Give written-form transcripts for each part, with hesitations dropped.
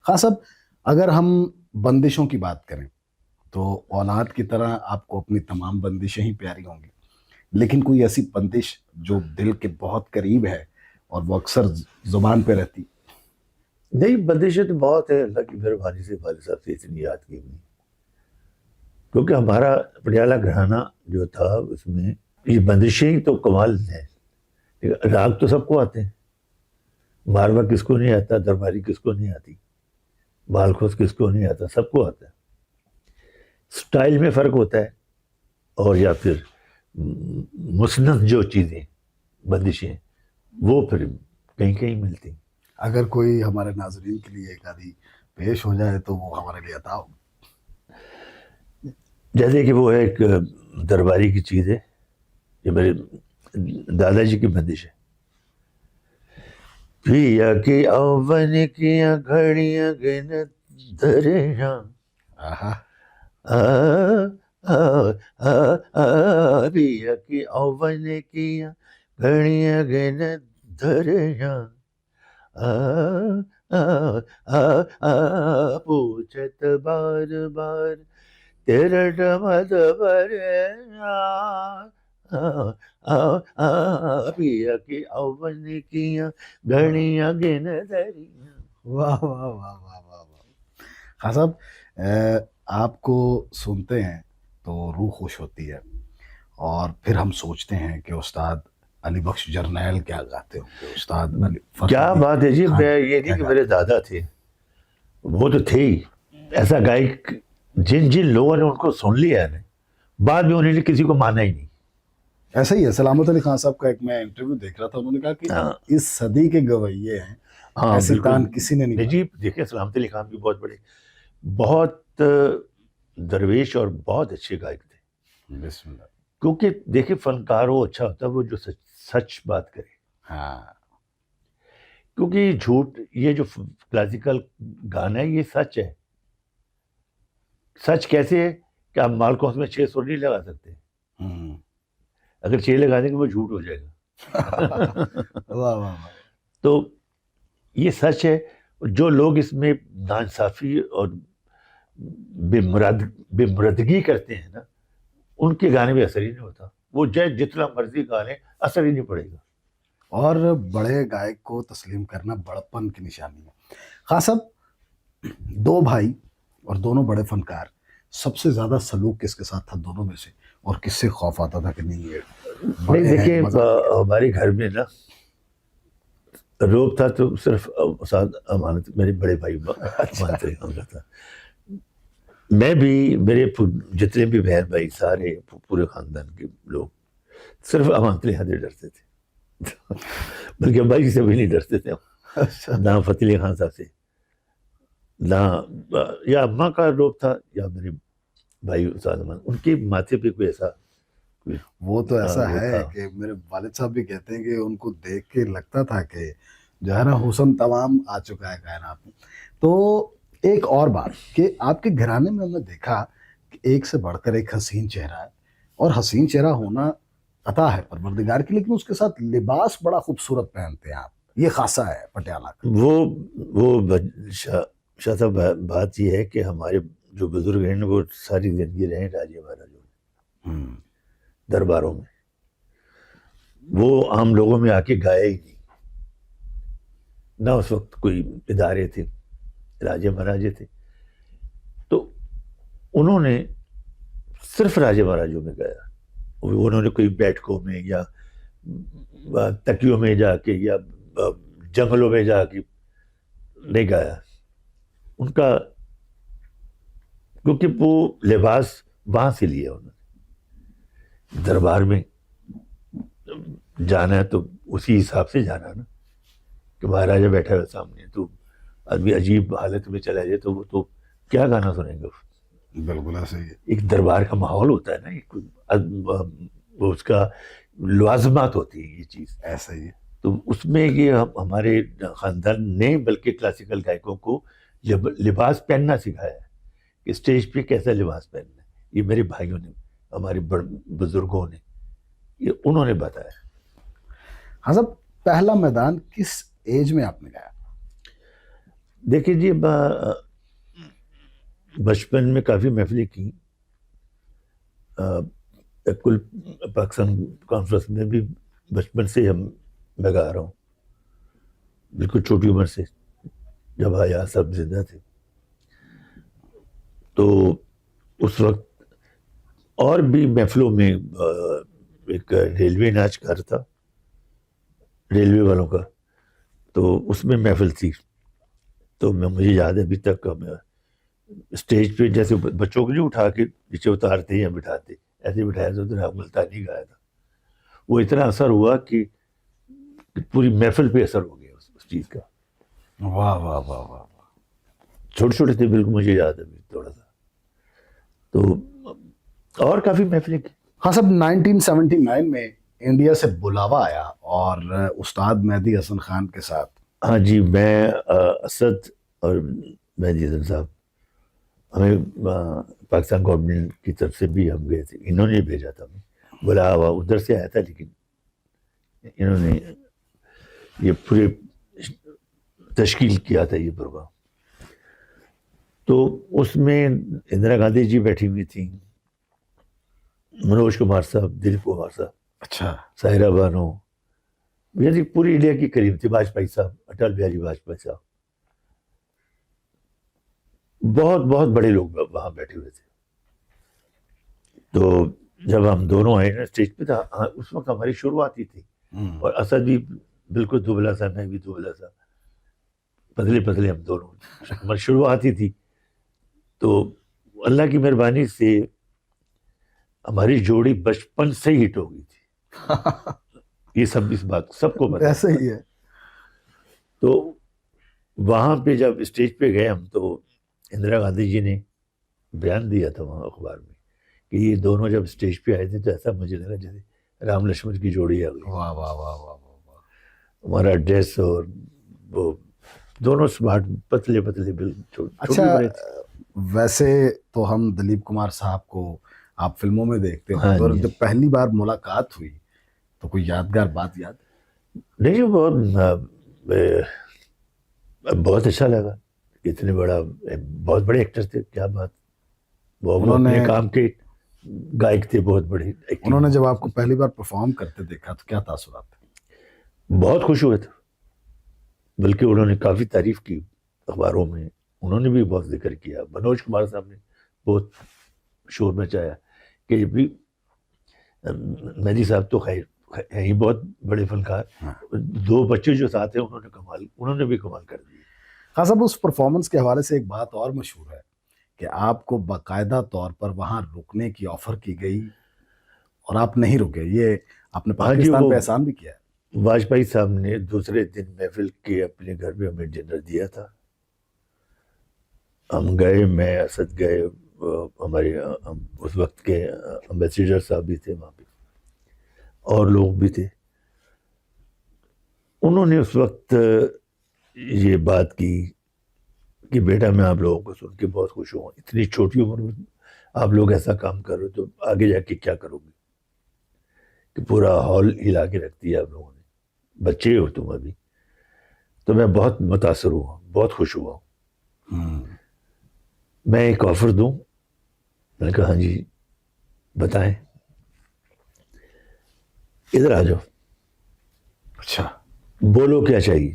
خان صاحب، اگر ہم بندشوں کی بات کریں تو اولاد کی طرح آپ کو اپنی تمام بندشیں ہی پیاری ہوں گی، لیکن کوئی ایسی بندش جو دل کے بہت قریب ہے اور وہ اکثر زبان پہ رہتی؟ نہیں، بندشیں تو بہت ہے، اللہ کی مہربانی سے والد صاحب سے اتنی یاد کی ہوئی، کیونکہ ہمارا پٹیالہ گھرانہ جو تھا اس میں یہ بندشیں تو کمال ہیں. راگ تو سب کو آتے ہیں، ماروا کس کو نہیں آتا، درباری کس کو نہیں آتی، بالخوش کس کو نہیں آتا، سب کو آتا ہے. سٹائل میں فرق ہوتا ہے، اور یا پھر مسند جو چیزیں بندشیں وہ پھر کہیں کہیں ملتی. اگر کوئی ہمارے ناظرین کے لیے ایک آدھی پیش ہو جائے تو وہ ہمارے لیے عطا ہو. جیسے کہ وہ ہے ایک درباری کی چیز ہے، یہ میرے دادا جی کی بندش ہے. پیا کی اون کیا گھڑیاں گن دریاں، آہا، پیا کی اون کیا گھڑیاں گن دریاں، پوچھت بار بار تیرا ڈمد پیا کی اون کیا گھڑیاں گن دریاں. واہ واہ واہ واہ واہ واہ. خان صاحب، آپ کو سنتے ہیں تو روح خوش ہوتی ہے، اور پھر ہم سوچتے ہیں کہ استاد علی بخش جرنیل کیا گاتے ہوں گے، استاد علی فخر کیا بات ہے جی. خان میں یہ کیا نہیں کہ گاتے میرے دادا تھے، وہ تو تھے ہی ایسا گائک. جن جن لوگوں نے ان کو سن لیا ہے نا، بعد میں انہوں نے کسی کو مانا ہی نہیں. ایسا ہی ہے. سلامت علی خان صاحب کا ایک میں انٹرویو دیکھ رہا تھا، انہوں نے کہا کہ ہاں اس صدی کے گویے ہیں، ہاں ایسی بالکل. تان کسی نے نہیں نہیں جی، دیکھیں سلامت علی خان بھی بہت بڑے، بہت درویش اور بہت اچھے گائک تھے. بنائی. بسم اللہ. کیونکہ دیکھیں فنکار وہ اچھا ہوتا ہے وہ جو سچ بات کرے. ہاں، کیونکہ یہ جھوٹ، یہ جو کلاسیکل گانا ہے یہ سچ ہے. سچ کیسے ہے کہ آپ مالکوس میں 6 سر نہیں لگا سکتے، ہوں. اگر 6 لگا دیں گے وہ جھوٹ ہو جائے گا. واہ واہ واہ. تو یہ سچ ہے. جو لوگ اس میں ناانصافی اور بے مردگی کرتے ہیں نا، ان کے گانے میں اثر ہی نہیں ہوتا. وہ جتنا مرضی گانے اثر ہی نہیں پڑے گا. اور بڑے گائک کو تسلیم کرنا بڑپن کی نشانی ہے. خان صاحب، 2 بھائی اور دونوں بڑے فنکار، سب سے زیادہ سلوک کس کے ساتھ تھا دونوں میں سے، اور کس سے خوف آتا تھا کہ نہیں یہ بڑے نہیں ہیں دیکھیں، مزہ نہیں ہے؟ ہمارے گھر میں نا روب تھا تو صرف استاد امانت میرے بڑے بھائی امانت علی خان کا تھا. میں بھی، میرے جتنے بھی بہن بھائی سارے پورے خاندان کے لوگ صرف امانت علی خان سے ڈرتے تھے. بلکہ ابا جی سے بھی نہیں ڈرتے تھے، اچھا. نہ فتح علی خان صاحب سے، نہ یا اماں کا روب تھا یا میرے بھائی استاد امان، ان کے ماتھے پہ کوئی ایسا وہ تو ایسا وہ ہے تھا. کہ میرے والد صاحب بھی کہتے ہیں کہ ان کو دیکھ کے لگتا تھا کہ جو ہے نا حسن تمام آ چکا ہے کائنات میں. تو ایک اور بات کہ آپ کے گھرانے میں ہم نے دیکھا کہ ایک سے بڑھ کر ایک حسین چہرہ ہے، اور حسین چہرہ ہونا عطا ہے پروردگار کی، لیکن اس کے ساتھ لباس بڑا خوبصورت پہنتے ہیں آپ. یہ خاصہ ہے پٹیالہ کا. وہ شاہ صاحب بات یہ ہے کہ ہمارے جو بزرگ ہیں وہ ساری زندگی رہے راجے مہاراجوں میں، ہوں. درباروں میں. وہ عام لوگوں میں آ کے گائے ہی نہیں. نہ اس وقت کوئی ادارے تھے، راجے مہاراجے تھے، تو انہوں نے صرف راجے مہاراجوں میں گایا. انہوں نے کوئی بیٹھکوں میں یا تکیوں میں جا کے یا جنگلوں میں جا کے نہیں گایا. ان کا کیونکہ وہ لباس وہاں سے لیا انہوں نے. دربار میں جانا ہے تو اسی حساب سے جانا نا، کہ مہاراجا بیٹھا ہوا سامنے تو آدمی عجیب حالت میں چلا جائے تو وہ تو کیا گانا سنیں گے. بالکل ایسا ہی ہے. ایک دربار کا ماحول ہوتا ہے نا، وہ اس کا لوازمات ہوتی ہے یہ چیز. ایسا ہی ہے. تو اس میں یہ ہمارے خاندان نے بلکہ کلاسیکل گائکوں کو لباس پہننا سکھایا ہے کہ اسٹیج پہ کیسا لباس پہننا ہے. یہ میرے بھائیوں نے، ہمارے بزرگوں نے، یہ انہوں نے بتایا. ہاں صاحب، پہلا میدان کس ایج میں آپ نے گایا؟ دیکھیے جی، بچپن میں کافی محفلیں کی، کل پاکستان کانفرنس میں بھی بچپن سے میں گا رہا ہوں، بالکل چھوٹی عمر سے، جب آیا سب زندہ تھے تو اس وقت، اور بھی محفلوں میں ایک ریلوے ناچ گھر تھا ریلوے والوں کا، تو اس میں محفل تھی، تو مجھے یاد ہے ابھی تک، میں اسٹیج پہ جیسے بچوں کو نہیں اٹھا کے نیچے اتارتے یا بٹھاتے، ایسے بٹھایا تھا، تو ملتانی گایا تھا، وہ اتنا اثر ہوا کہ پوری محفل پہ اثر ہو گیا اس چیز کا. واہ واہ واہ واہ. چھوٹے چھوٹے تھے بالکل، مجھے یاد ہے تھوڑا سا. تو اور کافی محفلیں کی. ہاں صاحب، 1979 میں انڈیا سے بلاوا آیا اور استاد مہدی حسن خان کے ساتھ. ہاں جی، میں اسد اور مہدی حسن صاحب، ہمیں پاکستان گورنمنٹ کی طرف سے بھی ہم گئے تھے، انہوں نے بھیجا تھا، ہمیں بلاوا ادھر سے آیا تھا، لیکن انہوں نے یہ پورے تشکیل کیا تھا یہ پروگرام. تو اس میں اندرا گاندھی جی بیٹھی ہوئی تھیں، منوج کمار صاحب، دلیپ کمار صاحب، اچھا. سائرہ بانو، یعنی پوری انڈیا کی کریم تھی، واجپئی صاحب، اٹل بہاری واجپئی صاحب، بہت بہت بڑے لوگ وہاں بیٹھے ہوئے تھے. تو جب ہم دونوں آئے نا اسٹیج پہ تھا، اس وقت ہماری شروعات ہی تھی، اور اسد بھی بالکل دبلا سا، میں بھی دبلا سا، پتلے پتلے ہم دونوں، ہماری شروعات ہی تھی. تو اللہ کی مہربانی سے ہماری جوڑی بچپن سے ہی ہٹ ہو گئی تھی. یہ سب اس بات سب کو پتا ایسے ہی ہے. تو وہاں پہ جب اسٹیج پہ گئے ہم، تو اندرا گاندھی جی نے بیان دیا تھا وہاں اخبار میں کہ یہ دونوں جب اسٹیج پہ آئے تھے تو ایسا مجھے لگا جیسے رام لکشمن کی جوڑی آ گئی. واہ واہ واہ واہ واہ. ہمارا ڈریس اور وہ دونوں اسمارٹ، پتلے پتلے، بالکل. اچھا، ویسے تو ہم دلیپ کمار صاحب کو آپ فلموں میں دیکھتے ہیں، اور جب پہلی بار ملاقات ہوئی تو کوئی یادگار بات یاد؟ نہیں، بہت اچھا لگا، اتنے بڑا، بہت بڑے ایکٹر تھے، کیا بات. وہ اپنے کام کے گائک تھے، بہت بڑے. انہوں نے جب آپ کو پہلی بار پرفارم کرتے دیکھا تو کیا تاثرات تھے؟ بہت خوش ہوئے تھے، بلکہ انہوں نے کافی تعریف کی اخباروں میں، انہوں نے بھی بہت ذکر کیا. منوج کمار صاحب نے بہت شور مچایا کہ بھی مہدی صاحب تو خیر ہیں ہی بہت بڑے فنکار، دو بچے جو ساتھ ہیں انہوں نے بھی کمال کر دی. ہاں صاحب، اس پرفارمنس کے حوالے سے ایک بات اور مشہور ہے کہ آپ کو باقاعدہ طور پر وہاں رکنے کی آفر کی گئی اور آپ نہیں رکے. یہ آپ نے پاکستان پہ احسان بھی کیا ہے. واجپئی صاحب نے دوسرے دن محفل کے اپنے گھر میں ہمیں ڈنر دیا تھا، ہم گئے، میں، اسد گئے، ہمارے اس وقت کے امبیسیڈر صاحب بھی تھے وہاں پہ، اور لوگ بھی تھے. انہوں نے اس وقت یہ بات کی کہ بیٹا، میں آپ لوگوں کو سن کے بہت خوش ہوں، اتنی چھوٹی عمر میں آپ لوگ ایسا کام کر رہے ہو، تو آگے جا کے کیا کرو گے، کہ پورا ہال ہلا کے رکھ دیا آپ لوگوں نے، بچے ہو تم ابھی. تو میں بہت متاثر ہوا، بہت خوش ہوا ہوں. میں ایک آفر دوں؟ میں نے کہا ہاں جی بتائیں. ادھر آ جاؤ. اچھا، بولو کیا چاہیے،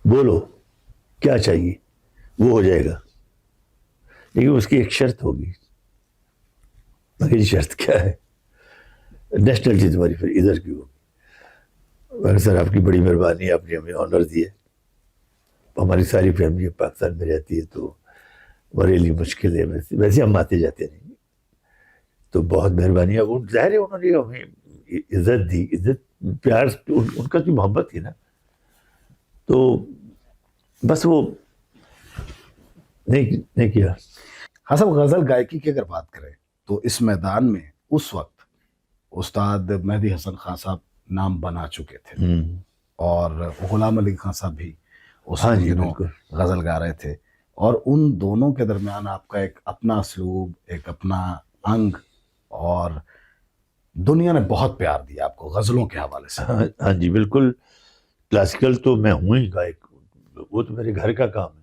بولو کیا چاہیے، وہ ہو جائے گا، لیکن اس کی ایک شرط ہوگی. میری شرط کیا ہے؟ نیشنلٹی تمہاری پھر ادھر کی ہوگی. سر آپ کی بڑی مہربانی، آپ نے ہمیں آنر دیا. ہماری ساری فیملی پاکستان میں رہتی ہے تو ہمارے لیے مشکل ہے، ویسے ہم آتے جاتے نہیں، تو بہت مہربانی ہے. وہ ظاہر ہے انہوں نے ہمیں عزت دی، عزت پیار، ان کا جو محبت تھی نا، تو بس وہ نہیں کیا. ہاں صاحب، غزل گائکی کی اگر بات کریں تو اس میدان میں اس وقت استاد مہدی حسن خان صاحب نام بنا چکے تھے، اور غلام علی خان صاحب بھی اس دنوں غزل گا رہے تھے، اور ان دونوں کے درمیان آپ کا ایک اپنا اسلوب، ایک اپنا انگ، اور دنیا نے بہت پیار دیا آپ کو غزلوں کے حوالے سے. ہاں جی بالکل. کلاسیکل تو میں ہوں ہی گائک، وہ تو میرے گھر کا کام ہے.